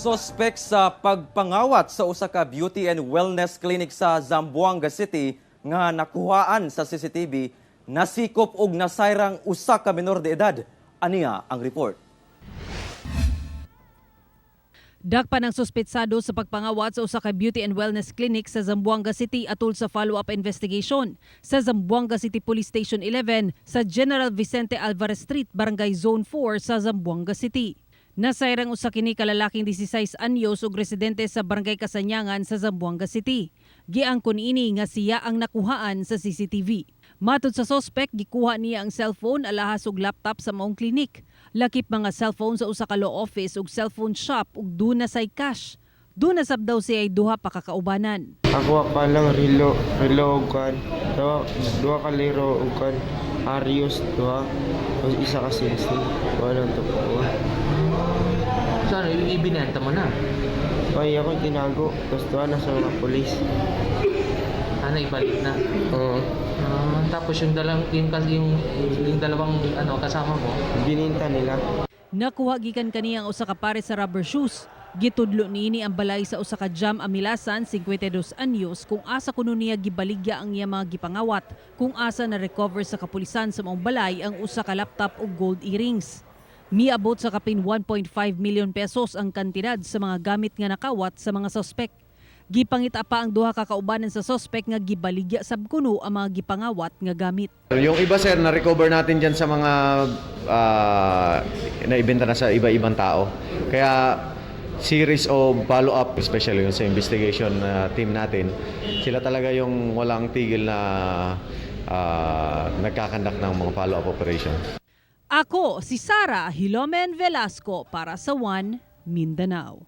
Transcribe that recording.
Suspect sa pagpangawat sa usa ka beauty and wellness clinic sa Zamboanga City nga nakuhaan sa CCTV nasikop og nasayrang usa ka menor de edad. Aniya ang report. Dakpan ang suspetsado sa pagpangawat sa usa ka beauty and wellness clinic sa Zamboanga City atol sa follow-up investigation sa Zamboanga City Police Station 11 sa General Vicente Alvarez Street, Barangay Zone 4 sa Zamboanga City. Nasayrang usa kini ka lalaking 16 anyos ug residente sa Barangay Kasanyangan sa Zamboanga City. Giangkon ini nga siya ang nakuhaan sa CCTV. Matod sa suspect, gikuha niya ang cellphone, alahas ug laptop sa maong klinik. Lakip mga cellphone sa usa ka law office ug cellphone shop ug duna say cash. Duna sab daw siya ay duha pa kakaubanan. Ako pa lang relo ug kan. Duha ka liro ug kan. Arios duha. Ug isa ka sisi. Wala to po. Saan? Ibinenta mo na? Ay, ako tinago. Tapos duha na sa mga polis. Ano, ibalik na? Oo. Tapos yung dalawang kasama mo? Bininta nila. Nakuha gikan kaniya ang usa ka pare sa rubber shoes. Gitudlo niini ang balay sa usa ka jam amilasan 52 anyos kung asa kuno niya gibaligya ang iya mga gipangawat, kung asa na recover sa kapulisan sa maong balay ang usa ka laptop ug gold earrings. Miabot sa kapin 1.5 million pesos ang kantidad sa mga gamit nga nakawat sa mga suspect. Gipangita pa ang duha ka kaubanan sa suspect nga gibaligya sab kuno ang mga gipangawat nga gamit. Yung iba sir, na-recover natin dyan sa mga naibenta na sa iba-ibang tao. Kaya series of follow-up, especially yung sa investigation team natin, sila talaga yung walang tigil na nagkakandak ng mga follow-up operation. Ako si Sara Hilomen Velasco para sa One Mindanao.